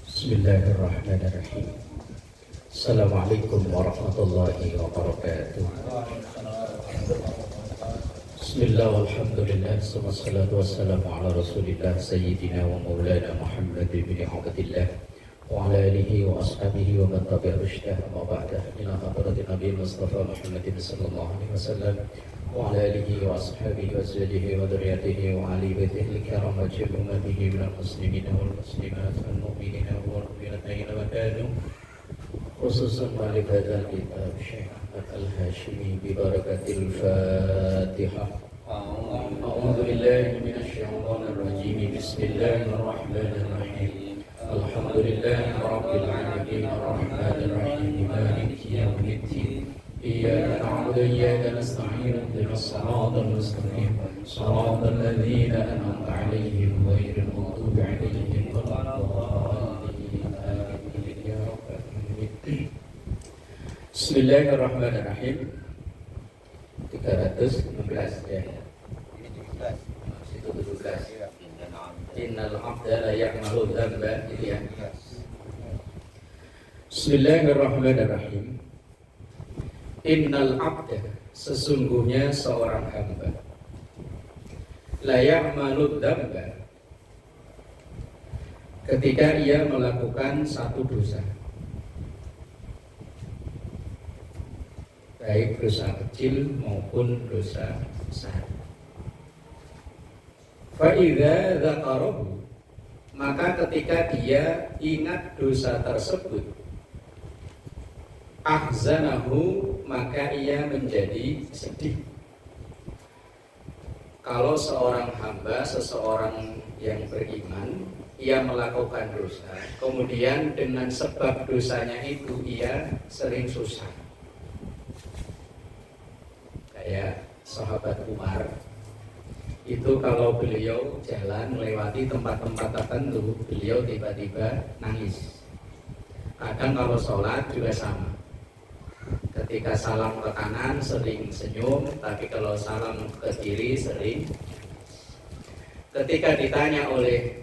Bismillahirrahmanirrahim. Assalamualaikum warahmatullahi wabarakatuh. Bismillah walhamdulillah wassalatu wassalamu ala rasulillah sayyidina wa maulana Muhammad bin Abdillah wa ala alihi wa ashabihi wa man tabi'a rusydah amma ba'da. Ila hadratin Nabi Mustafa Muhammadin sallallahu alaihi wasallam wa ala alihi wa ashabihi wa azwajihi wa dzurriyyatihi wa ali baitihi al-kiram wa jami'i ummatihi minal muslimin wal muslimat wal mu'minina wal mu'minat aina ma kanu khususan malik hadzal kitab Syekh Ahmad Al-Hashimi bi barakatil Fatihah. A'udzu billahi minasy syaithanir rajim. Bismillahirrahmanirrahim. Alhamdulillahi rabbil alamin arrahmanir rahim maliki yaumiddin. إياك نعبد وإياك نستعين اهدنا الصراط المستقيم صراط الذين أنعمت عليهم غير المغضوب عليهم ولا الضالين آمين يا رب العالمين. Bismillahirrahmanirrahim. 316 ya. Ini 17. Itu 17. Innal 'abda la ya'malu dzamba gitu ya. Bismillahirrahmanirrahim. Innal abda, sesungguhnya seorang hamba, la ya'malu dzamba, ketika ia melakukan satu dosa, baik dosa kecil maupun dosa besar. Fa idza dzakarahu, maka ketika dia ingat dosa tersebut, ahzanahu, maka ia menjadi sedih. Kalau seorang hamba, seseorang yang beriman, ia melakukan dosa, kemudian dengan sebab dosanya itu ia sering susah. Kayak sahabat Umar, itu kalau beliau jalan melewati tempat-tempat tertentu, beliau tiba-tiba nangis. Kadang kalau sholat juga sama. Ketika salam ke kanan sering senyum, tapi kalau salam ke kiri sering. Ketika ditanya oleh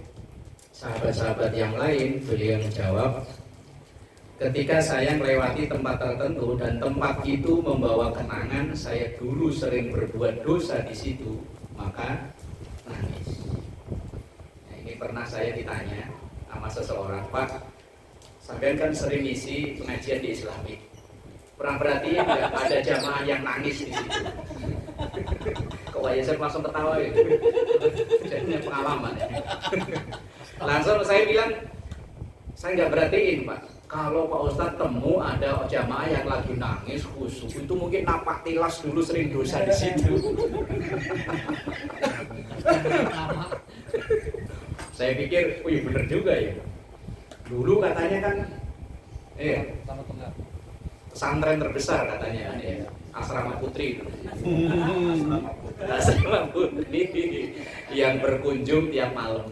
sahabat-sahabat yang lain, beliau menjawab, ketika saya melewati tempat tertentu dan tempat itu membawa kenangan, saya dulu sering berbuat dosa di situ, maka nangis. Nah, ini pernah saya ditanya sama seseorang, Pak, sampean kan sering isi pengajian di Islamik. Pernah perhatiin nggak ada jamaah yang nangis di situ? Kok saya langsung ketawa ya? Jadinya pengalaman. Langsung saya bilang, saya nggak perhatiin Pak. Kalau Pak Ustadz temu ada jamaah yang lagi nangis khusyuk, itu mungkin napak tilas dulu sering dosa di situ. Saya pikir, oh iya bener juga ya. Dulu katanya kan, pesantren terbesar katanya, ya. Asrama Putri. Asrama Putri yang berkunjung tiap malam.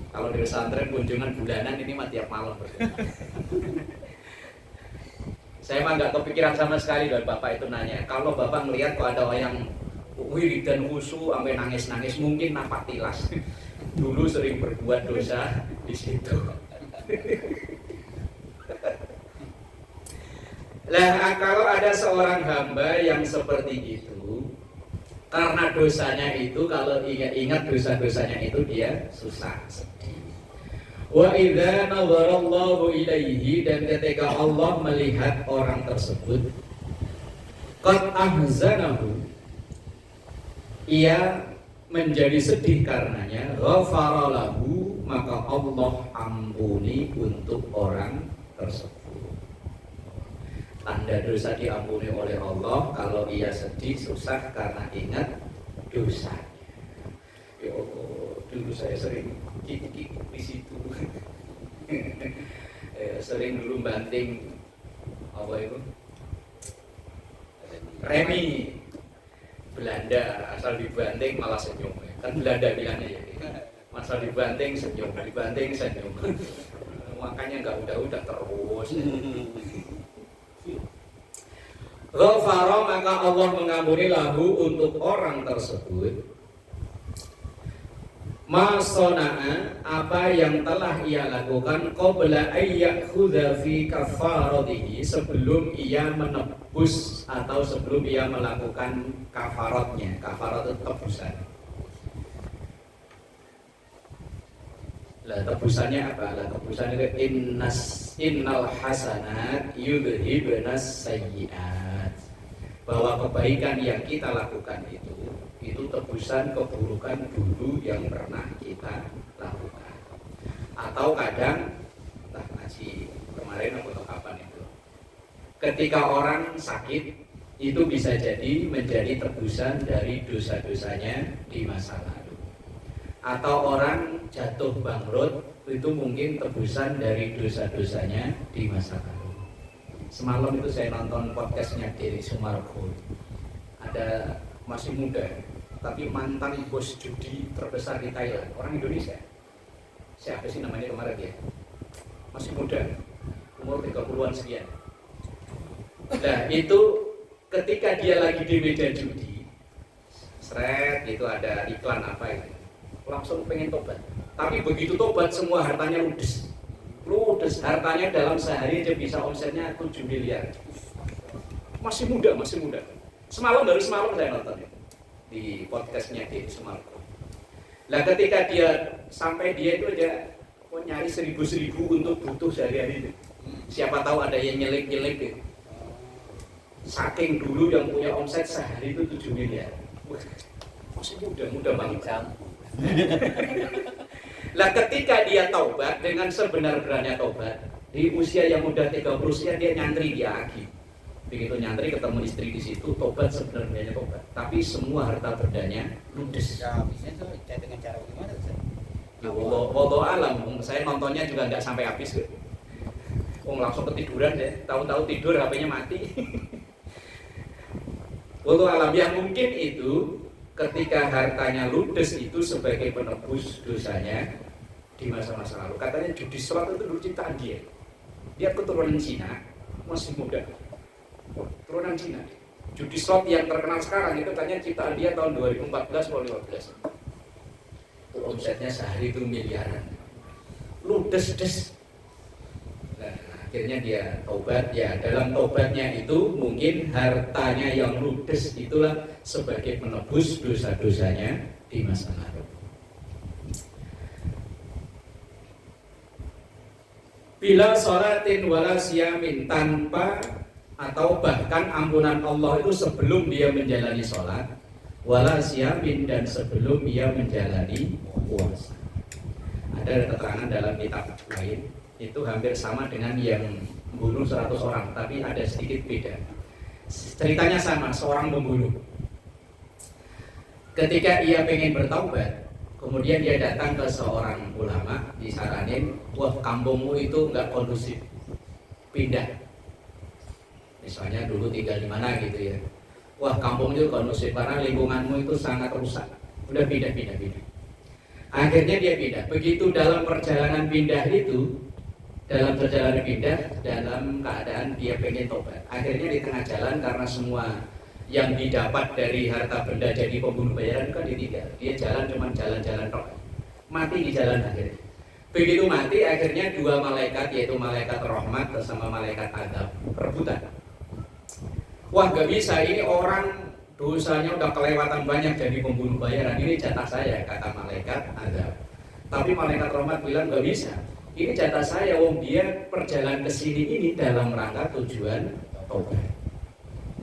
Kalau di pesantren kunjungan bulanan, ini mah tiap malam. Saya mah nggak kepikiran sama sekali dari Bapak itu nanya. Kalau Bapak melihat kok ada yang wirid dan khusyuk sampai nangis-nangis, mungkin napak tilas. Dulu sering berbuat dosa di situ. Lah kalau ada seorang hamba yang seperti itu, karena dosanya itu, kalau ingat dosa-dosanya itu dia susah, sedih. Wa idza nadharallahu ilaihi, dan ketika Allah melihat orang tersebut, qad ahzanahu, ia menjadi sedih karenanya, ghafara lahu, maka Allah ampuni untuk orang tersebut. Tanda dosa diampuni oleh Allah kalau ia sedih, susah karena ingat dosa. Ya Allah, dulu saya sering kikik di situ. Sering dulu banting apa itu? Remi Belanda, asal dibanting malah senyum. Kan Belanda bilangnya ya. Asal dibanting senyum, dibanting senyum. Makanya nggak udah terus. Ghafara, maka Allah mengampuni lahu untuk orang tersebut, Masona'a, apa yang telah ia lakukan qabla ayyakhudha fi kafaratihi, sebelum ia menebus atau sebelum ia melakukan kafaratnya. Kafarat itu tebusan. Lah tebusannya apa? Lah tebusannya itu innal hasanat yudhibnas sayyiat. Bahwa kebaikan yang kita lakukan itu tebusan keburukan dulu yang pernah kita lakukan. Atau kadang ngaji kemarin atau kapan itu, ketika orang sakit itu bisa jadi menjadi tebusan dari dosa-dosanya di masa lalu. Atau orang jatuh bangkrut itu mungkin tebusan dari dosa-dosanya di masa lalu. Semalam itu saya nonton podcastnya Deddy Sumargo. Ada masih muda, tapi mantan bos judi terbesar di Thailand, orang Indonesia. Siapa sih namanya kemarin dia? Masih muda, umur 30-an sekian. Nah itu ketika dia lagi di meja judi, seret gitu ada iklan apa itu, langsung pengen tobat. Tapi begitu tobat semua hartanya ludes, hartanya dalam sehari aja bisa omsetnya 7 miliar. Masih muda. Baru semalam saya nonton itu di podcastnya di Sumargo. Lah ketika dia itu aja nyari 1.000 untuk butuh sehari-hari itu. Siapa tahu ada yang nyelek gitu. Saking dulu yang punya omset sehari itu 7 miliar. Masih muda banget. Lah ketika dia taubat dengan sebenar-benarnya taubat, di usia yang udah 30 usia dia nyantri di Agi. Begitu nyantri ketemu istri di situ, tobat sebenarnya tobat. Tapi semua harta bendanya ludes. Ya, bisa tuh dengan cara gimana tuh? Wallahu alam, saya nontonnya juga nggak sampai habis. Langsung ketiduran ya, tahu-tahu tidur HP-nya mati. Wallahu alam, yang mungkin itu ketika hartanya ludes itu sebagai penebus dosanya di masa-masa lalu. Katanya judi slot itu dulu ciptaan dia. Dia keturunan Cina, masih muda. Turunan Cina. Judi slot yang terkenal sekarang itu katanya ciptaan dia tahun 2014 atau 2015. Itu omsetnya sehari itu miliaran. Ludes. Nah, akhirnya dia taubat. Ya, dalam taubatnya itu mungkin hartanya yang ludes itulah sebagai penebus dosa-dosanya di masa lalu. Bila sholatin wala siyamin, tanpa atau bahkan ampunan Allah itu sebelum dia menjalani sholat, wala siyamin, dan sebelum dia menjalani puasa. Ada keterangan dalam kitab lain itu hampir sama dengan yang membunuh 100 orang, tapi ada sedikit beda. Ceritanya sama, seorang pembunuh. Ketika ia pengen bertaubat, kemudian dia datang ke seorang ulama, disaranin, wah kampungmu itu nggak kondusif, pindah. Misalnya dulu tinggal di mana gitu ya. Wah kampung itu kondusif karena lingkunganmu itu sangat rusak. Udah pindah. Akhirnya dia pindah. Begitu dalam perjalanan pindah dalam keadaan dia pengen tobat. Akhirnya di tengah jalan karena semua yang didapat dari harta benda jadi pembunuh bayaran kan ditinggal. Dia jalan tok. Mati di jalan akhirnya. Begitu mati akhirnya dua malaikat, yaitu malaikat rahmat bersama malaikat azab, rebutan. Wah gak bisa, ini orang dosanya udah kelewatan banyak jadi pembunuh bayaran, ini jatah saya, kata malaikat azab. Tapi malaikat rahmat bilang gak bisa, ini jatah saya, wong dia perjalanan ke sini ini dalam rangka tujuan tobat.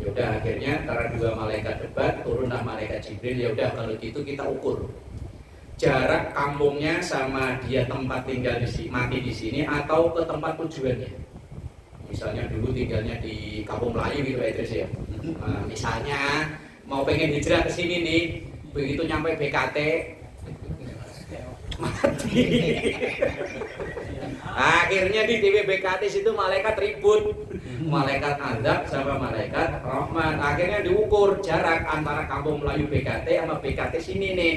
Yaudah akhirnya karena dua malaikat debat, turunlah malaikat Jibril. Yaudah kalau gitu kita ukur jarak kampungnya sama dia tempat tinggal mati di sini atau ke tempat tujuannya. Misalnya dulu tinggalnya di Kampung Melayu gitu ya. Nah, misalnya mau pengen hijrah ke sini nih, begitu nyampe BKT mati. Akhirnya di TV BKT situ malaikat ribut, malaikat azab sama malaikat rahmat. Akhirnya diukur jarak antara Kampung Melayu BKT sama BKT sini nih.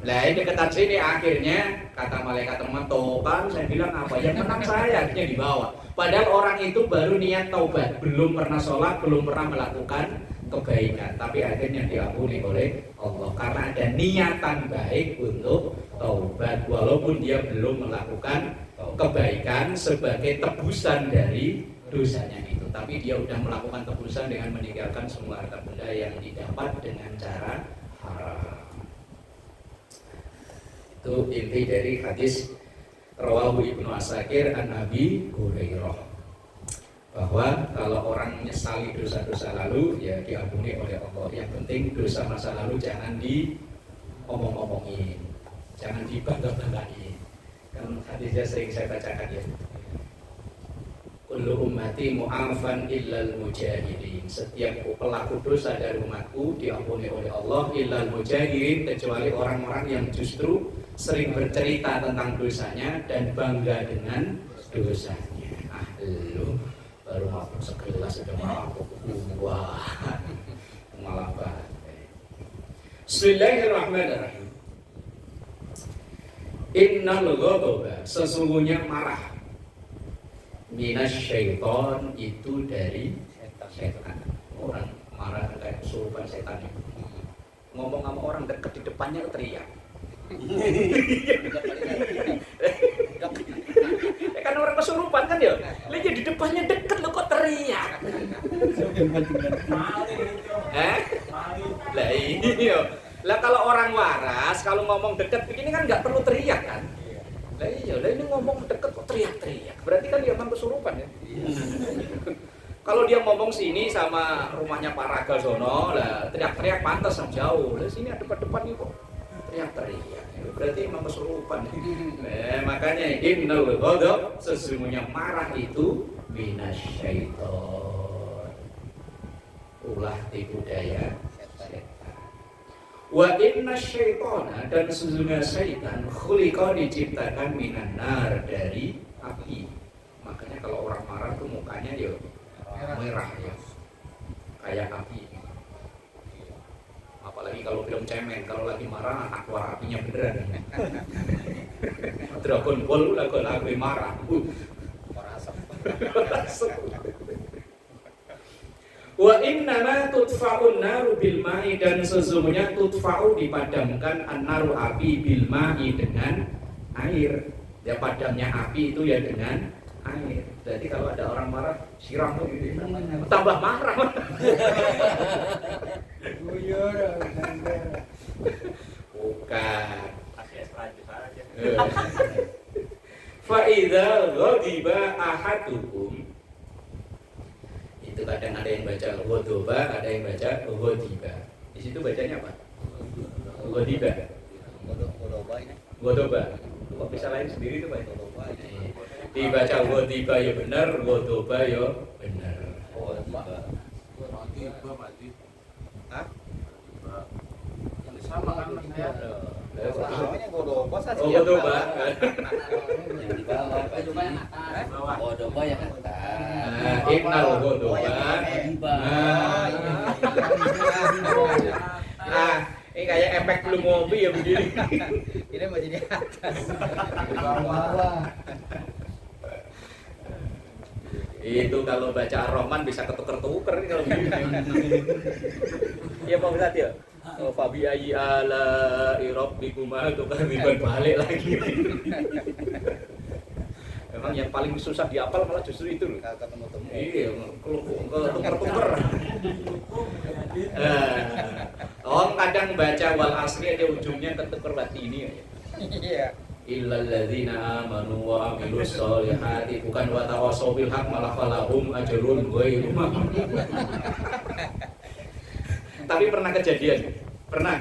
Lah ini deketan sini, akhirnya kata malaikat teman, toh kan saya bilang apa yang menang saya, akhirnya dibawa. Padahal orang itu baru niat taubat, belum pernah sholat, belum pernah melakukan kebaikan, tapi akhirnya diampuni oleh Allah karena ada niatan baik untuk taubat walaupun dia belum melakukan kebaikan sebagai tebusan dari dosanya itu, tapi dia sudah melakukan tebusan dengan meninggalkan semua harta benda yang didapat dengan cara haram. Itu inti dari hadis rawahu Ibnu Asakir an Abi Hurairah, bahwa kalau orang menyesali dosa-dosa lalu ya diampuni oleh Allah. Yang penting dosa masa lalu jangan diomong-omongin, jangan dibangga-banggain. Kan hadisnya sering saya bacakan ya. Kullu ummati mu'afan illal mujahidin. Setiap pelaku dosa dari umatku diampuni oleh Allah illal mujahidin, kecuali orang-orang yang justru sering bercerita tentang dosanya dan bangga dengan dosanya. Lu baru mabuk segelas sudah mabuk. Wah, malah banget. Bismillahirrahmanirrahim. Innal ghadaba, sesungguhnya marah, minasyaiton, itu dari setan. Orang marah kayak kesurupan setan. Ngomong sama orang dekat di depannya teriak. Ya kan orang kesurupan kan ya, lihat di depannya deket lo kok teriak. Lah iya. Lah kalau orang waras kalau ngomong deket begini kan nggak perlu teriak kan. Lah iya, lah ini ngomong deket kok teriak-teriak. Berarti kan dia memang kesurupan ya. Kalau dia ngomong sini sama rumahnya Pak Raga sono, lah teriak-teriak pantas sama jauh. Lah sini ada depan nih kok teriak-teriak. Berarti memang kesurupan. Makanya innal ghadab, sesungguhnya marah itu minasyaiton. Ulah tipu daya setan. Wa inna syaitana, dan sesungguhnya syaitan khuliqa, diciptakan minan nar, dari api. Makanya kalau orang marah tuh mukanya ya merah ya, kayak api. Apalagi kalau film cemen, kalau lagi marah keluar apinya beneran. Dragon Ball lagi marah. Wa innama tudfa'un naru bil ma'i, dan sesungguhnya tudfa'u, dipadamkan an-naru, api, bil ma'i, dengan air. Ya padamnya api itu ya dengan air. Jadi kalau ada orang marah siram tuh gitu, tambah marah. Bukan. Fa idza ghadiba ahadukum, itu kadang ada yang baca ghadaba, ada yang baca ghadiba. Di situ bacanya apa? Ghadiba. Ghadaba. Kok bisa lain sendiri tuh Pak? Dibaca ghadiba ya benar, ghadaba ya benar. Hah? Sama kan namanya. Namanya ghadaba saja. Oh, ghadaba. Yang di bawah, ghadaba yang atas. Ghadaba yang atas. Innal ghadaba. Ini kayak efek belum ngopi ya begini. Ini mau jadi atas. Di bawah. Itu kalau baca Ar-Rahman bisa ketuker-tuker nih kalau begini. Iya Pak Ustadz ya? Oh, Fabi ayyi ala rabbikuma, itu kan balik lagi. Memang yang paling susah dihafal malah justru itu loh. Iya, ketuker-tuker. Kadang baca wal asri ada ujungnya ketuker ini ya. Iya. Illal ladzina amanu wa amilus sholihati, bukan wa tawassaw bil haq, malah falahum ajrun ghairu mamnun. Tapi pernah kejadian, pernah.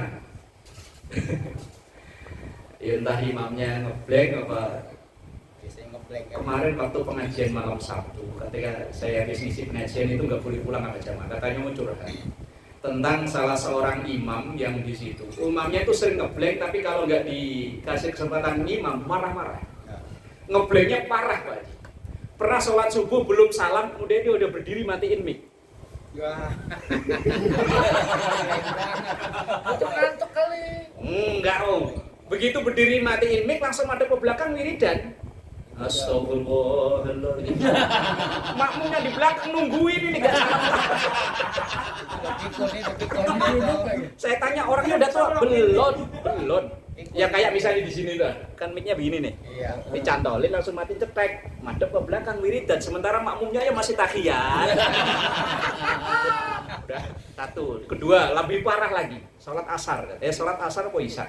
Ya entah imamnya ngeblank apa. Kemarin waktu pengajian malam Sabtu, ketika saya ngisi pengajian itu nggak boleh pulang sama jamaah, katanya mau curhat tentang salah seorang imam yang di situ. Imamnya itu sering ngeblank, tapi kalau nggak dikasih kesempatan imam marah-marah. Ngeblanknya parah Pak. Pernah sholat subuh belum salam, kemudian dia udah berdiri matiin mic. Wah. Ngantuk kali. Enggak Om. Begitu berdiri matiin mic langsung ada ke belakang wiridan. Astagfirullahaladzim. Makmumnya di belakang nungguin ini gak salah. Saya tanya orangnya udah tua, belum. Ya kayak misalnya di sini lah, kan mic-nya begini nih. Iya. Dicantolin langsung mati cetek, madep ke belakang wiridan sementara makmumnya ya masih tahiyat. Udah satu. Kedua, lebih parah lagi, sholat asar apa isya?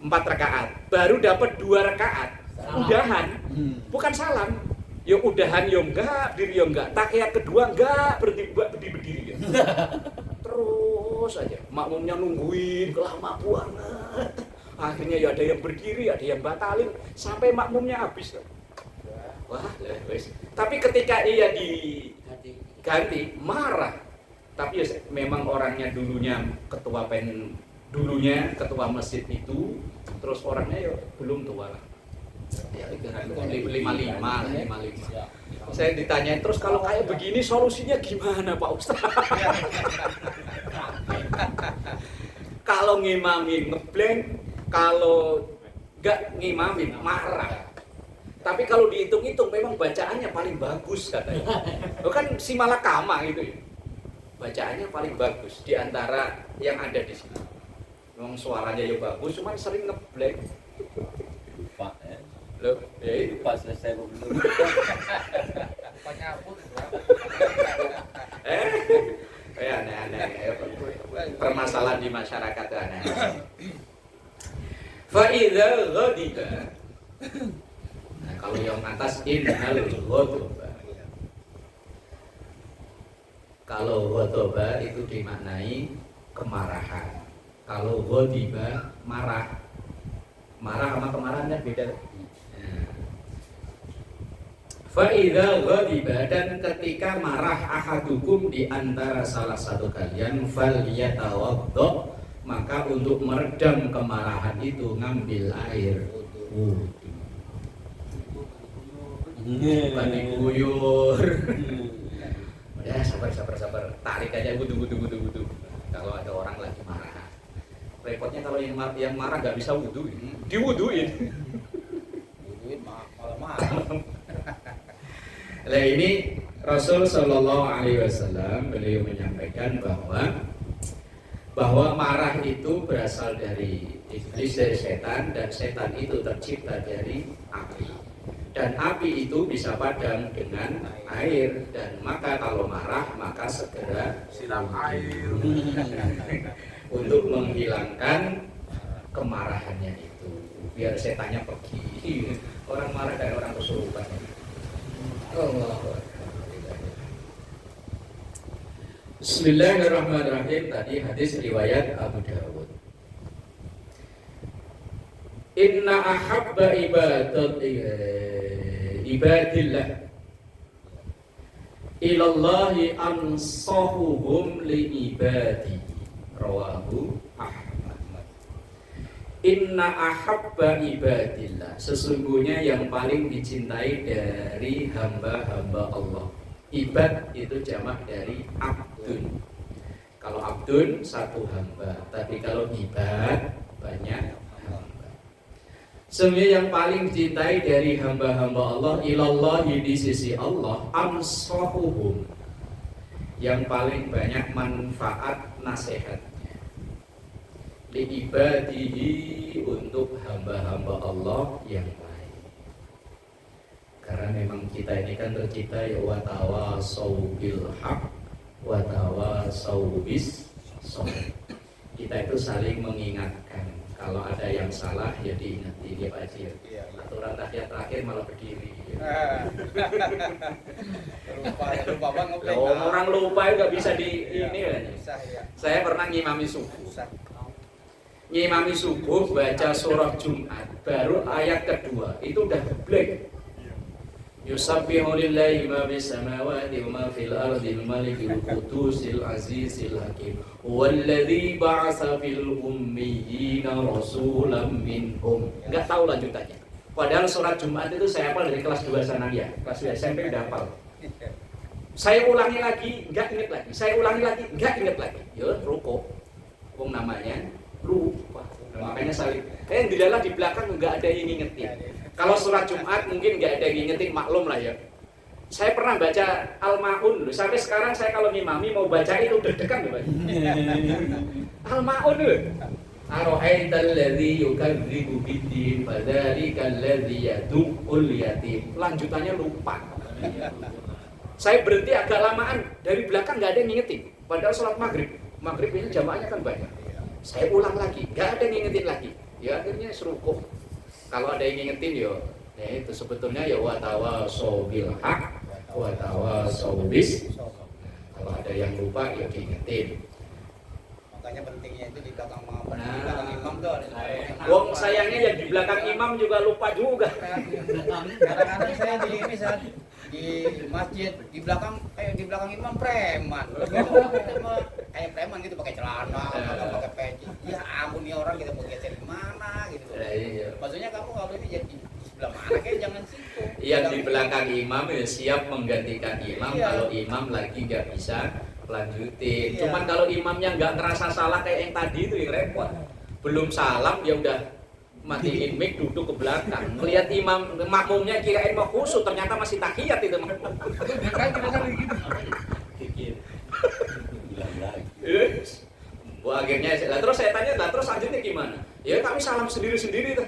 4 rakaat. Baru dapat 2 rakaat. Udahan, bukan salam. Ya udahan ya enggak, berdiri ya enggak. Tahiyat kedua enggak, berdiri ya. Terus aja, makmumnya nungguin, lama banget. Akhirnya ya ada yang berdiri, ada yang batalin, sampai makmumnya habis. Wah, wes. Tapi ketika ia diganti, marah. Tapi ya, memang orangnya dulunya ketua masjid itu, terus orangnya ya belum tua lah. Ya, 55. Saya ditanyain terus kalau kayak begini solusinya gimana Pak Ustaz? Kalau ngimamin ngeblank, kalau nggak ngimamin marah. Tapi kalau dihitung-hitung memang bacaannya paling bagus katanya. Kan si Malakama itu ya. Bacaannya paling bagus di antara yang ada di sini. Memang suaranya ya bagus, cuma sering ngeblank. Lupa ya. Loh, ya itu Lupa selesai belum. aneh-aneh permasalahan di masyarakat itu aneh. Fa idza ghadiba. Nah, kalau yang atas innal ghadaba. Kalau ghadaba itu dimaknai kemarahan. Kalau ghadiba marah. Marah sama kemarahan kan beda. Fa'idha ghadiba, dan ketika marah ahadukum di antara salah satu kalian, falyatawaddo, maka untuk meredam kemarahan itu ngambil air wudu. Bukan diguyur. Udah sabar. Tarik aja wudu. Kalau ada orang lagi marah. Repotnya kalau yang marah nggak bisa wudu, diwuduin. Malah marah. Nah ini Rasul Shallallahu Alaihi Wasallam beliau menyampaikan bahwa marah itu berasal dari iblis, dari setan, dan setan itu tercipta dari api, dan api itu bisa padam dengan air, dan maka kalau marah maka segera Siram air untuk menghilangkan kemarahannya itu, biar setannya pergi. Orang marah dan orang kesurupan. Bismillahirrahmanirrahim. Tadi hadis riwayat Abu Dawud. Inna ahabba ibadillah ilallahi ansahuhum li ibadi. Rawahu Ahmad. Inna ahabba ibadillah, sesungguhnya yang paling dicintai dari hamba-hamba Allah. Ibad itu jamak dari abdun. Kalau abdun satu hamba, tapi kalau ibad banyak hamba. Sesungguhnya yang paling dicintai dari hamba-hamba Allah ilallahi, di sisi Allah, ansahuhum, yang paling banyak manfaat nasihatnya, liibadihi, untuk hamba-hamba Allah yang lain. Karena memang kita ini kan tercipta ya watawasau bil haq watawasau bis sabr. Kita itu saling mengingatkan. Kalau ada yang salah ya diingati dia Pak Haji. Aturan tahiyat terakhir malah berdiri. Lupa banget. Orang lupa nggak bisa di ini ya. Saya pernah ngimami subuh. Ngimami subuh baca surah Jumat, baru ayat kedua itu udah blank. Yusabbihu lillahi ma fis samawati wa ma fil ardi al-malikil qudusil azizil hakim walladzi ba'atsa fil ummiyina rasulan minhum. Enggak tahu lanjutannya. Padahal surat Jumat itu saya hafal dari kelas 2 sanawiyah, kelas 2 SMP udah hafal. Saya ulangi lagi, enggak inget lagi. Saya ulangi lagi, enggak inget lagi. Ya, rukuk. Wong namanya lupa. Makanya saling. Yang dilalah di belakang enggak ada yang ngingetin. Kalau sholat Jumat mungkin nggak ada yang ngingetin, maklum lah ya. Saya pernah baca Al-Ma'un dulu. Sampai sekarang saya kalau ngimami mau baca itu deg-degan loh, Pak. Al-Ma'un loh. Ara'aital ladzi yukadzibu biddin fadzalika alladzi yad'ul yatim. Lanjutannya lupa. Saya berhenti agak lamaan, dari belakang nggak ada yang ngingetin. Padahal sholat maghrib ini jamaahnya kan banyak. Saya ulang lagi, nggak ada yang ngingetin lagi. Ya akhirnya serukuh. Kalau ada yang ngingetin ya itu sebetulnya ya watawasau bil haq watawasau bis. Kalau ada yang lupa ya diingetin. Makanya pentingnya itu di belakang imam tuh ada. Wong sayangnya yang di belakang imam juga lupa juga. Kadang-kadang saya di ini saat di masjid di belakang imam preman. Kayak preman gitu pakai celana, pakai peci. Ya ampun nih orang kita mau geser di mana gitu. Iya. Maksudnya kamu kalau ini jadi sebelah mana kayak jangan situ. Yang di belakang imam ya siap menggantikan imam kalau imam lagi nggak bisa lanjutin. Iya. Cuman kalau imamnya nggak ngerasa salah kayak yang tadi itu yang repot. Belum salam ya udah matiin mic duduk ke belakang. Melihat imam makmumnya kirain mau khusyuk ternyata masih tahiyat itu. Wah, akhirnya terus saya tanya, terus lanjutnya gimana? Ya kami salam sendiri-sendiri tuh.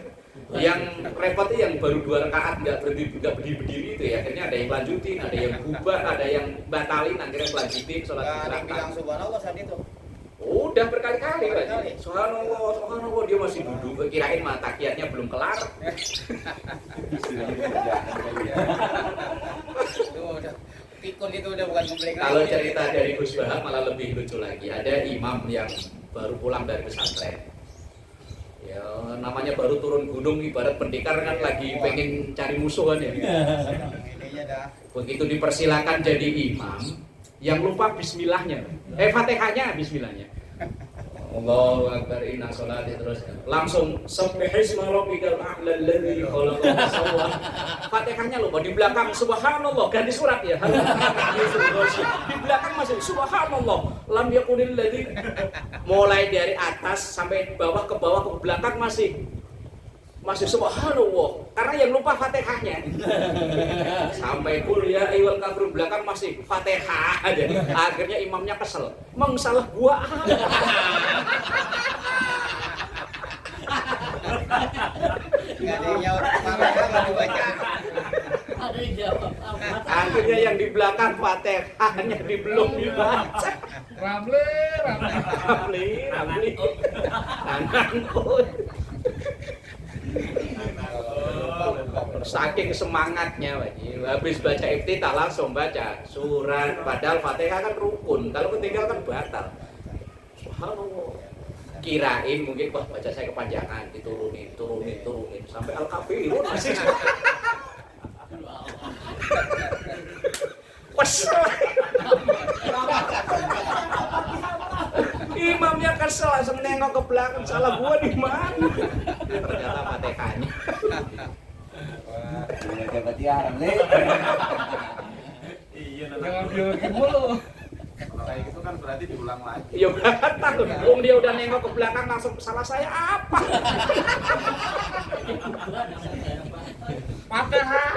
Yang repotnya yang baru 2 rakaat nggak berdiri itu ya. Akhirnya ada yang lanjutin, ada yang bubar, ada yang batalin, akhirnya lanjutin sholat Nggak ada yang belakang. bilang subhanallah saat itu. Udah berkali-kali Pak. Berkali. Subhanallah dia masih duduk. Kirain mah tahiyatnya belum kelar. Itu udah pikun itu udah bukan komplek lagi. Kalau cerita dari Gus Bahak malah lebih lucu lagi. Ada imam yang baru pulang dari pesantren. Ya namanya baru turun gunung, ibarat pendekar kan lagi pengen cari musuh kan ya. Ininya dah. Begitu dipersilakan jadi imam, yang lupa bismillahnya. Fatihahnya bismillahnya. Allahu akbar inna sholati terus langsung subbihisma rabbikal a'la alladzi khalaqa fasawwa. Fatihahnya lupa, di belakang subhanallah ganti surat ya. Di belakang masih subhanallah lam yakunil ladzi, mulai dari atas sampai bawah ke belakang masih subhanallah karena yang lupa Fatihahnya. Sampai kul ya ayyuhal kafirun belakang masih Fatihah aja. Akhirnya imamnya kesel. Emang salah gua apa? Nggak ada yang nyaut Fatihah nggak dibaca. Ada yang jawab apa? Akhirnya yang di belakang Fatihahnya belum dibaca. Ramli. Tanganku. Saking semangatnya habis baca iftitah langsung baca surat, padahal Fatihah kan rukun, kalau ketinggalan kan batal. Subhanallah. Kirain mungkin wah baca saya kepanjangan, diturunin sampai Al-Kafirun masih. Kesel. Imamnya kesel langsung nengok ke belakang, salah gua di mana? Ternyata Fatihahnya. Dapat tiarang nih. Iya, Jangan biologi mulu. kayak gitu kan berarti diulang lagi. Ya batal. Wong dia udah nengok ke belakang langsung salah saya apa? Fatihah.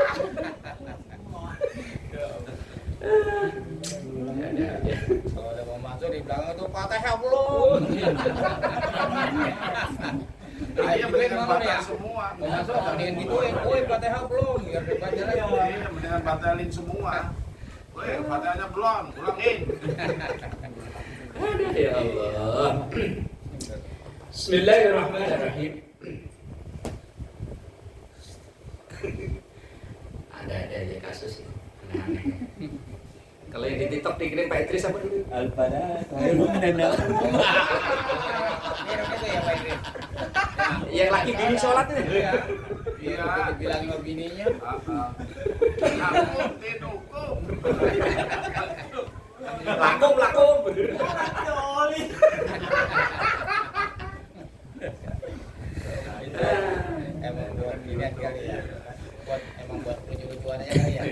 Kalau ada mau masuk di belakang itu Fatihah belum. Iya, mendingan mana ya? batal semua. Mau masuk mendingan gituin, woi Fatihah belum, biar dibaca lagi. Iya, mendingan batalin semua. Woi, Fatihahnya belum, ulangin. Aduh ya Allah. Bismillahirrahmanirrahim. Ada aja kasus ini. Kalau yang di TikTok dikirim Pak Idris apa dulu? Al-Fatihah. Belum nendang. Mirip itu ya Pak Idris. Yang laki bini sholat itu. Iya. Iya. Bilang sama bininya. Aku tinukum. Lakum. Emang buat binian kali ya. Emang buat lucu-lucuan aja kali ya.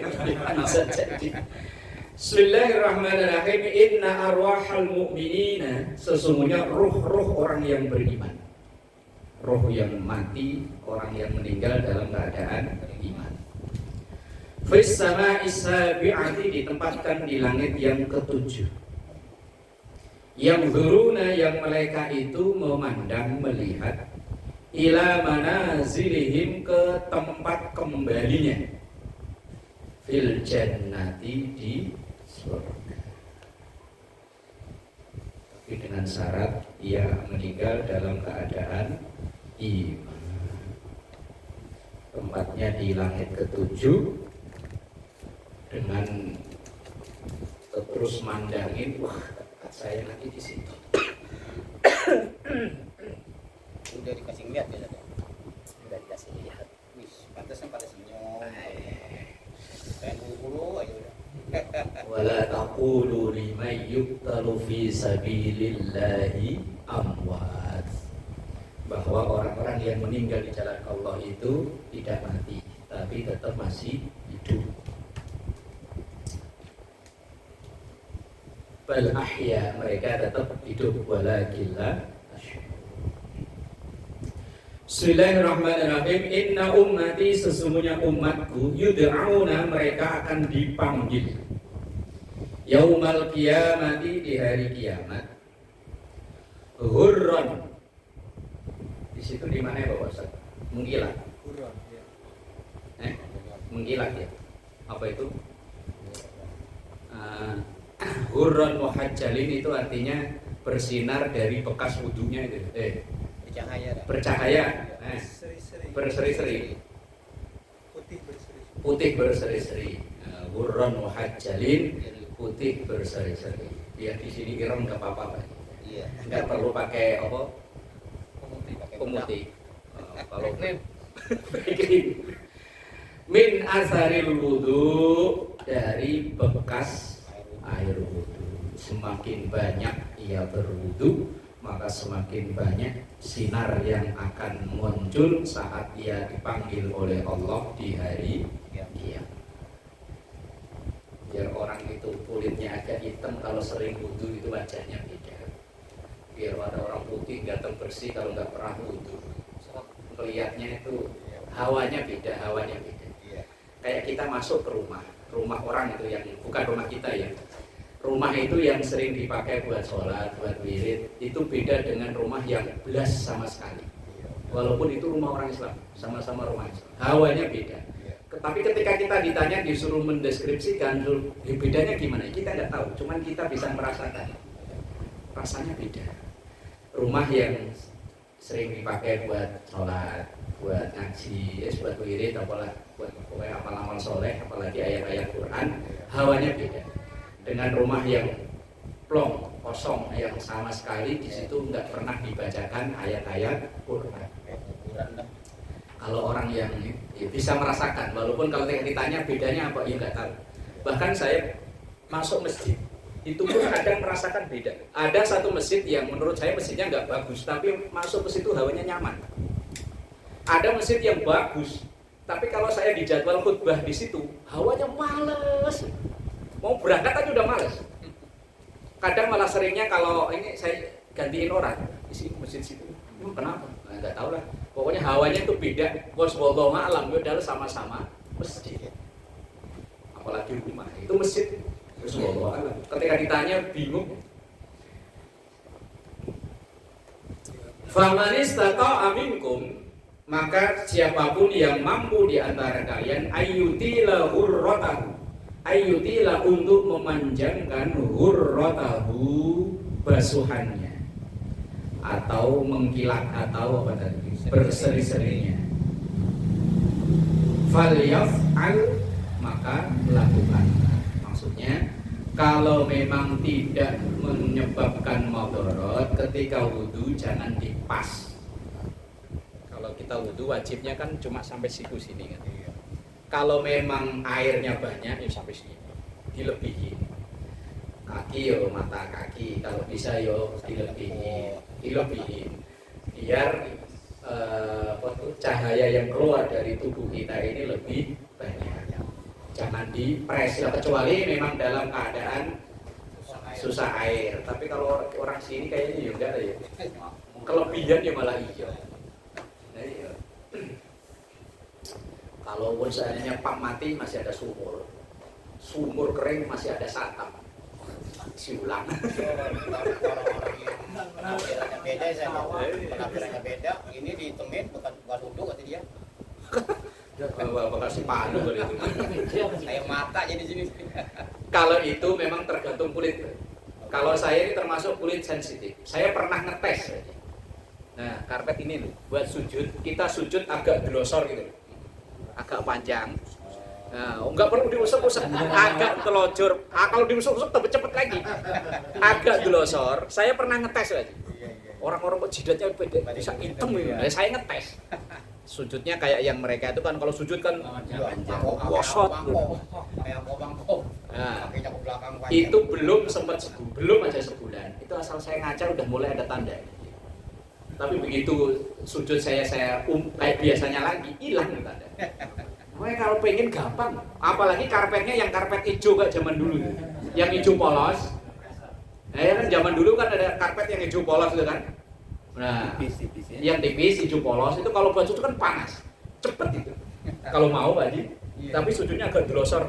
Bisa jadi. Bismillahirrahmanirrahim. Inna arwahal mu'minina, sesungguhnya ruh-ruh orang yang beriman. roh yang mati, orang yang meninggal dalam keadaan iman. Fis sama'is sabi'ati, ditempatkan di langit yang ketujuh. Yang zuruna, yang mereka itu memandang, melihat, ila manazilihim, ke tempat kembalinya, fil jannati, di surga. Tapi dengan syarat ia meninggal dalam keadaan iman. Tempatnya di langit ketujuh, dengan terus mandangin, wah tempat saya lagi di situ. Udah dikasih lihat ya, Udah dikasih lihat. wis pantesan pada senyum, pengen buru aja udah. Wala taqulu liman yuqtalu fi sabilillahi amwat. Bahwa orang-orang yang meninggal di jalan Allah itu tidak mati, tapi tetap masih hidup. Bal ahya, mereka tetap hidup, walakin la tash'urun. Bismillahirrahmanirrahim. Inna ummati, sesungguhnya umatku, yud'auna, mereka akan dipanggil yaumal qiyamati, di hari kiamat, hurran. Di situ di mana ya Bapak Ustaz? Mengkilat. Hurran, ya. Mengkilat ya. Apa itu? Hurran muhajjalin, itu artinya bersinar dari bekas wudunya itu. Bercahaya dah. Bercahaya. Seri-seri. Berseri-seri. Putih berseri. Putih berseri-seri. Hurran muhajjalin, putih berseri-seri. Biar di sini ireng enggak apa-apa, Pak. Iya. Enggak perlu pakai apa? Pakai Pemutih. Kalau min asaril wudu, dari bekas air wudu. Semakin banyak ia berwudu, maka semakin banyak sinar yang akan muncul saat ia dipanggil oleh Allah di hari kiamat. Biar orang itu kulitnya agak hitam kalau sering wudu, itu wajahnya beda. Biar ada orang putih ganteng bersih kalau nggak pernah wudu, kelihatannya itu hawanya beda. Kayak kita masuk ke rumah orang itu yang bukan rumah kita ya. Rumah itu yang sering dipakai buat sholat, buat wirid, itu beda dengan rumah yang belas sama sekali. Walaupun itu rumah orang Islam, sama-sama rumah Islam, hawanya beda. Tapi ketika kita ditanya, disuruh mendeskripsikan bedanya gimana, kita nggak tahu. Cuman kita bisa merasakan, rasanya beda. Rumah yang sering dipakai buat sholat, buat ngaji, buat wirid, apalah buat amal-amal soleh, apalagi ayat-ayat Quran, hawanya beda. Dengan rumah yang plong, kosong, yang sama sekali di situ nggak pernah dibacakan ayat-ayat Quran. Kalau orang yang ya, bisa merasakan, walaupun kalau ditanya bedanya apa, ya nggak tahu. Bahkan saya masuk masjid, itu pun kadang merasakan beda. Ada satu masjid yang menurut saya masjidnya nggak bagus, tapi masuk ke situ hawanya nyaman. Ada masjid yang bagus, tapi kalau saya dijadwal khutbah di situ, hawanya males. Mau berangkat aja udah males. Kadang malah seringnya kalau ini saya gantiin orang di masjid situ. Kenapa? Nah, nggak tahu lah. Pokoknya hawanya itu beda. Bos wallahu a'lam, padahal sama-sama masjid. Apalagi rumah itu masjid. Terus wallahu a'lam. Ketika ditanya bingung. Faman istata'a minkum, maka siapapun yang mampu di antara kalian ayyutila hurratahu, ayyutila, untuk memanjangkan hurratahu, basuhannya, atau mengkilat, atau apa tadi, berseri-serinya, falyaf'al, maka lakukan. Maksudnya kalau memang tidak menyebabkan madarat ketika wudu, jangan dipas. Kalau kita wudu wajibnya kan cuma sampai siku sini kan. Kalau memang airnya banyak, ya sampai sini, dilebihin. Kaki yo, mata kaki, kalau bisa yo dilebihin. Biar cahaya yang keluar dari tubuh kita ini lebih banyak. Jangan dipres, ya, kecuali memang dalam keadaan susah air. Tapi kalau orang sini kayaknya ya enggak ada ya. Kelebihan ya malah iya. Kalaupun seandainya pam mati masih ada sumur. Sumur kering masih ada satap. Siulang. Orang-orang yang penampilannya beda, saya tahu. Penampilannya beda, ini ditemen bukan duduk kata dia. Kasih panu kali itu. Saya mata jadi sini. Kalau itu memang tergantung kulit. Kalau saya ini termasuk kulit sensitif. Saya pernah ngetes. Nah, karpet ini loh, buat sujud, kita sujud agak glosor gitu. Agak panjang. Nah, enggak perlu diusap-usap, agak telojor. Kalau diusap-usap tambah cepet lagi. Agak glosor. Saya pernah ngetes lagi. Orang-orang kok jidatnya beda, bisa hitam ya. Saya ngetes. Sujudnya kayak yang mereka itu kan kalau sujud kan wosot. Kayak bangkok. Nah, Kakinya ke belakang panjang. itu belum aja sebulan. Itu asal saya ngajar udah mulai ada tanda. Tapi begitu sujud saya kayak biasanya lagi hilang nih tanda. Makanya kalau pengen gampang, apalagi karpetnya yang karpet hijau kayak zaman dulu, yang hijau polos. Nah, ya kan zaman dulu kan ada karpet yang hijau polos itu kan. Nah, Tipis ya. yang tipis hijau polos itu kalau buat sujud kan panas, cepet itu. Kalau mau Pak Haji, tapi sujudnya agak glosor.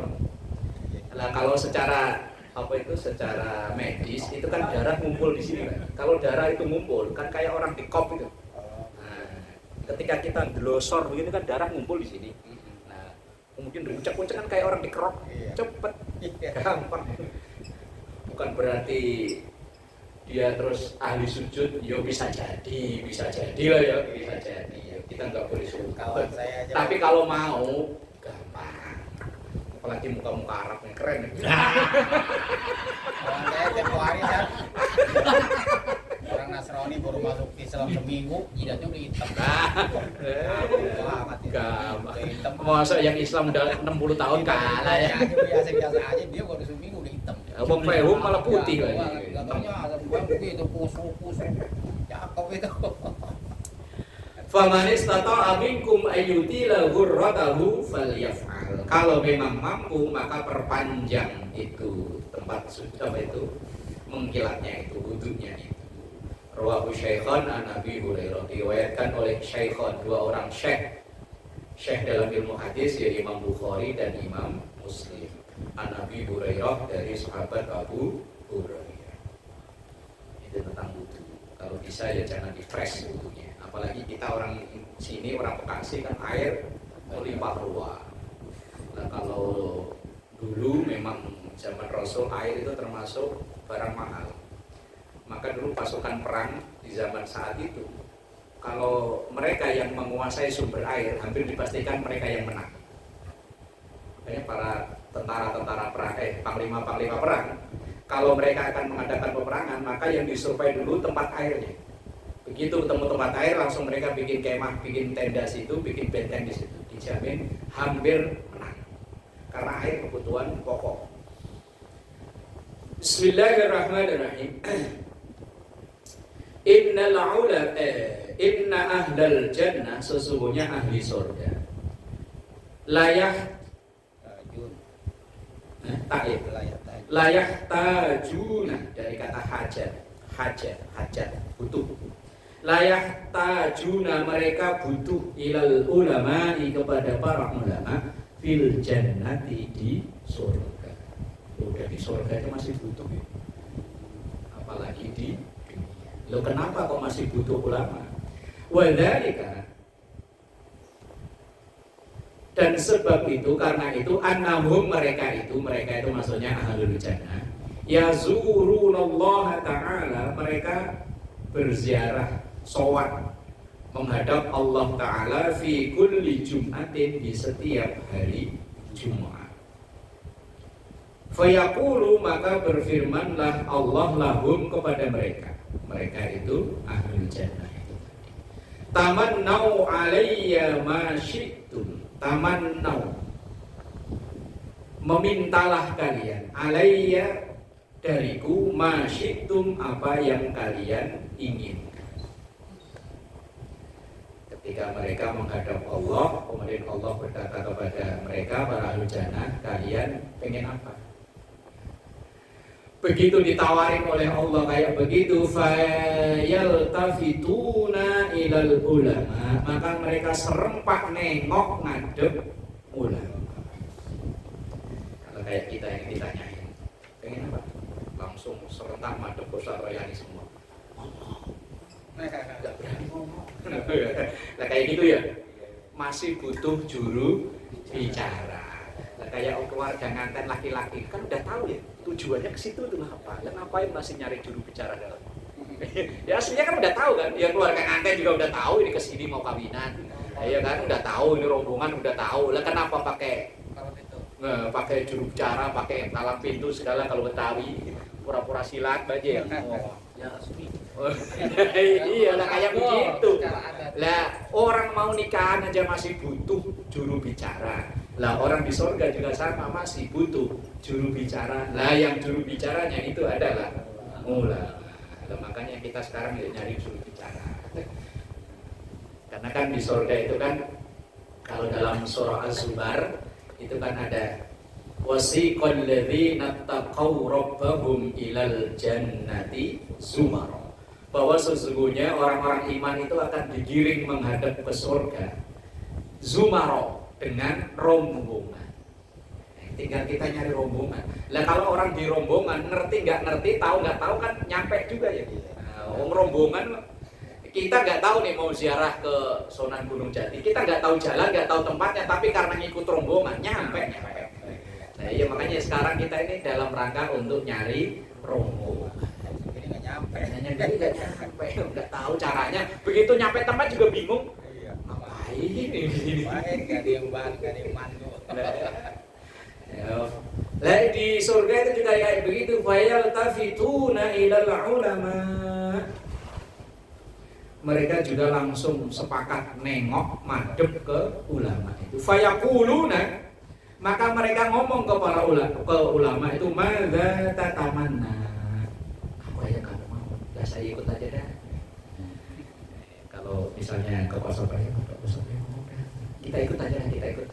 Nah, kalau secara secara medis itu kan darah ngumpul di sini kan. Kalau darah itu ngumpul kan kayak orang di kop itu. Nah, ketika kita glosor begini kan darah ngumpul di sini. Nah, kemudian diuncak-uncak kan kayak orang dikerok, cepet, gampang. Bukan berarti dia terus ahli sujud, yo bisa jadi lah ya, bisa jadi. Kita nggak boleh sujud. Tapi kalau mau gampang. Apalagi muka-muka Arab yang keren. Orang saya tempo hari kan. Orang Nasrani baru masuk Islam seminggu, jidatnya udah hitam. Gampang. Masa yang Islam udah 60 tahun kalah ya. Biasa-biasa aja dia baru seminggu udah hitam. Abang Fehum malah putih lagi. Enggak taunya asam buah begitu kusuk. Cakep itu. Faman istata'a minkum ayyutila ghurratahu falyaf'al. Kalau memang mampu maka perpanjang itu tempat sujud itu mengkilatnya itu wudunya itu. Rawahu Syaikhan an Abi Hurairah, diriwayatkan oleh Syaikhan, dua orang syekh dalam ilmu hadis yaitu Imam Bukhari dan Imam Muslim. An Abi Hurairah dari sahabat Abu Hurairah. Itu tentang wudu. Kalau bisa ya jangan di fresh wudunya. Apalagi kita orang sini, orang Bekasi kan air melimpah ruah. Nah, kalau dulu memang zaman Rasul air itu termasuk barang mahal. Maka dulu pasukan perang di zaman saat itu, kalau mereka yang menguasai sumber air, hampir dipastikan mereka yang menang. Makanya para tentara-tentara perang, panglima-panglima perang, kalau mereka akan mengadakan peperangan, maka yang disurvei dulu tempat airnya. Begitu ketemu tempat air, langsung mereka bikin kemah, bikin tenda situ, bikin benteng di situ. Dijamin hampir menang. Karena air kebutuhan pokok. Bismillahirrahmanirrahim. Inna ahlal jannah, sesungguhnya ahli surga. Layah tajuna dari kata hajat butuh. Layak tajuna, mereka butuh ilal ulama kepada para ulama fil jannati, di surga. Udah di surga itu masih butuh ya. Apalagi di dunia. Loh kenapa kok masih butuh ulama? Wadzalika, dan sebab itu karena itu annahum, mereka itu maksudnya ahlul jannah, yazurunallaha ta'ala, mereka berziarah sholat menghadap Allah Ta'ala fi kulli jum'atin, di setiap hari Jumat. Fayaqulu, maka berfirmanlah Allah lahum, kepada mereka itu ahlul jannah itu. Tamannau alayya ma syi'tum. Tamannau, memintalah kalian, alayya, dariku, ma syi'tum, apa yang kalian inginkan. Ketika mereka menghadap Allah, kemudian Allah berkata kepada mereka, para ahli jannah, kalian pengen apa? Begitu ditawarin oleh Allah kayak begitu, fayaltafituna ilal ulama, maka mereka serempak nengok ngadep ulama. Kalau kayak kita yang ditanyain, pengen apa? Langsung serentak madep Ustaz Royani semua. Nggak berani ngomong. Nah kayak gitu ya, masih butuh juru bicara. Nah, kayak keluarga nganten laki-laki kan udah tahu ya tujuannya ke situ tuh apa. Lah ngapain masih nyari juru bicara dalam? Ya aslinya kan udah tahu kan, ya keluarga nganten juga udah tahu ini kesini mau kawinan. Ya kan udah tahu ini rombongan udah tahu. Lah kenapa pakai pakai juru bicara, pakai talang pintu segala kalau Betawi, pura-pura silat baje. Ya resmi. Iya lah kayak begitu. Lah orang mau nikahan aja masih butuh juru bicara. Lah orang di surga juga sama masih butuh juru bicara. Lah yang juru bicaranya itu adalah ulama. Lah makanya kita sekarang nyari juru bicara. Karena kan di surga itu kan kalau dalam surah Az-Zumar itu kan ada wasiqal ladzina taqaw rabbahum ilal jannati zumara, bahwa sesungguhnya orang-orang iman itu akan digiring menghadap ke surga zumara dengan rombongan. Tinggal kita nyari rombongan. Lah kalau orang di rombongan ngerti nggak ngerti, tahu nggak tahu kan nyampe juga ya. Rombongan kita nggak tahu nih mau ziarah ke Sunan Gunung Jati, kita nggak tahu jalan, nggak tahu tempatnya, tapi karena ngikut rombongan nyampe. Nah iya makanya sekarang kita ini dalam rangka untuk nyari rombongan. Jadi nggak nyampe. Nggak nyampe, nggak tahu caranya. Begitu nyampe tempat juga bingung. Iya. Ngapain ini? Baik, nggak ada yang ban, nggak ada yang mandu. Lah di surga itu juga kayak begitu. Fayal tafituna ilal ulama. Mereka juga langsung sepakat nengok madep ke ulama itu. Fayaquluna, maka mereka ngomong ke para ulama itu, madza tatamanna. Apa yang kamu mau? Ya saya ikut aja dah. Kalau misalnya ke pasar raya, kita ikut aja, kita ikut.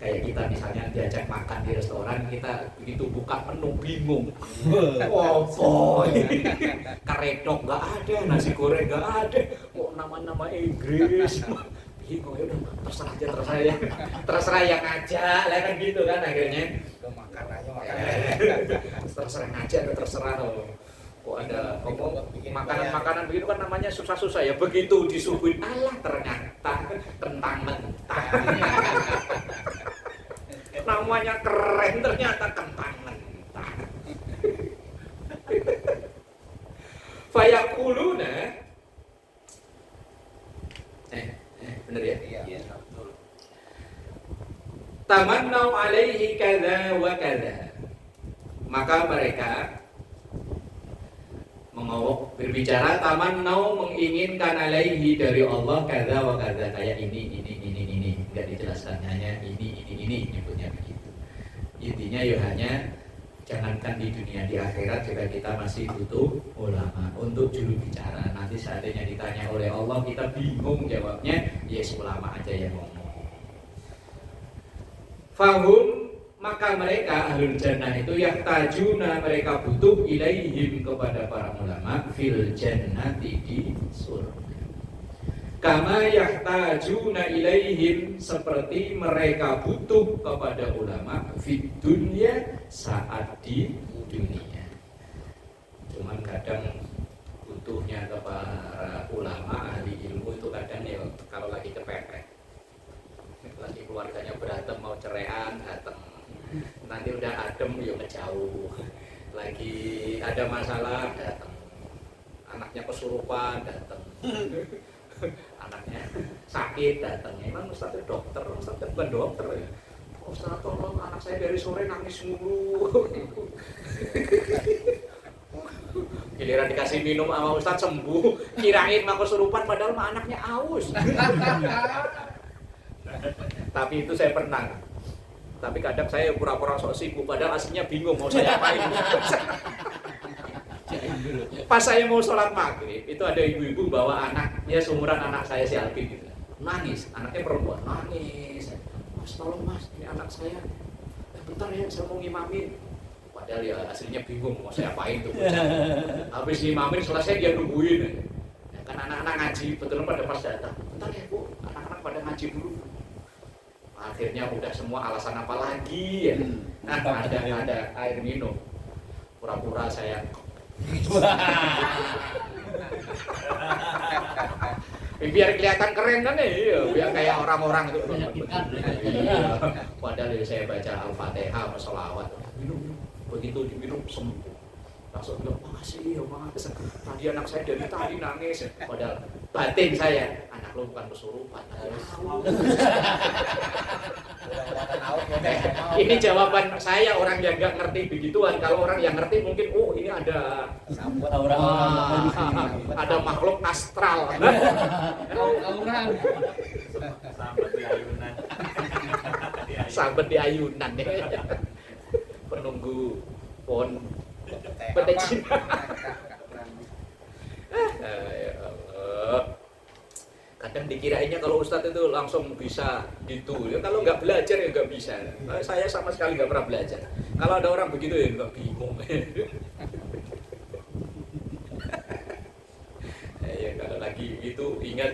Kayak kita misalnya diajak makan di restoran, kita begitu buka menu bingung. Wow, karedok nggak ada, nasi goreng nggak ada, kok nama-nama Inggris. Bingung ya udah terserah yang ngajak, lah kan gitu kan akhirnya. Makan aja makan. Terserah ngajak, terserah loh. Kok ada makanan begitu kan namanya susah-susah ya. Begitu disuguhin, alah ternyata kentang mentah. Namanya keren ternyata kentang mentah. Fayaquluna, bener ya? Iya, betul. Tamannau alaihi kadza wa kadza. Maka mereka berbicara tamannau, menginginkan alaihi dari Allah kadza wa kadza, kayak ini enggak dijelaskan, hanya ini nyebutnya begitu. Intinya ya hanya jangankan di dunia, di akhirat juga kita masih butuh ulama untuk juru bicara. Nanti seandainya ditanya oleh Allah kita bingung jawabnya, yes ulama aja yang ngomong. Fahum, maka mereka ahlul jannah itu yahtajuna, mereka butuh ilaihim kepada para ulama fil jannati di surga. Kama yahtajuna ilaihim, seperti mereka butuh kepada ulama fid dunya, saat di dunia. Cuman kadang butuhnya kepada ulama ahli ilmu itu kadang ya kalau lagi kepepet, lagi keluarganya berantem mau ceraian datang, nanti udah adem ya ngejauh, lagi ada masalah datang, anaknya kesurupan datang, anaknya sakit datang. Emang Ustaz itu dokter, Ustaz itu bukan dokter ya. Ustaz tolong anak saya dari sore nangis mulu. Giliran dikasih minum sama Ustaz sembuh, kirain mah kesurupan padahal mah anaknya aus. Tapi itu saya pernah. Tapi kadang saya pura-pura sok sibuk padahal aslinya bingung mau saya apain. Pas saya mau sholat maghrib, itu ada ibu-ibu bawa anaknya seumuran anak saya si Alvin gitu. Nangis, anaknya perempuan, nangis. Mas tolong mas, ini anak saya. Bentar ya, saya mau ngimamin. Padahal ya aslinya bingung mau saya apain tuh. Habis ngimamin selesai dia nungguin. Ya, kan anak-anak ngaji, betul pada pas datang. Bentar ya bu, anak-anak pada ngaji dulu. Akhirnya udah semua alasan apa lagi ya? Nah, ada air minum. Pura-pura saya biar kelihatan keren kan ya, iya. Biar kayak orang-orang itu. Menyakitkan. Iya. Padahal saya baca Al-Fatihah sama sholawat. Minum. Begitu diminum sembuh. Langsung bilang, makasih ya mas, tadi anak saya dari tadi nangis. Padahal batin saya, anak lo bukan kesurupan. Ini jawaban saya, orang yang nggak ngerti begituan. Kalau orang yang ngerti mungkin, oh ini ada ada makhluk astral. Orang. Sampai di ayunan. Sahabat di ayunan ya. Penunggu pohon petai Cina. Ya Allah. Kadang dikirainnya kalau Ustadz itu langsung bisa gitu. Ya, kalau nggak belajar ya nggak bisa. Saya sama sekali nggak pernah belajar. Kalau ada orang begitu ya nggak bingung. Ya kalau lagi itu ingat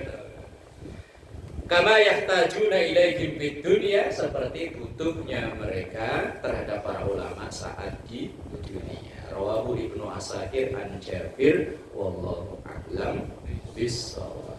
kama yahtajuna ilaihim fid dunya, seperti butuhnya mereka terhadap para ulama saat di dunia. Rawahu Ibnu Asakir an Jabir wallahu a'lam bissawab.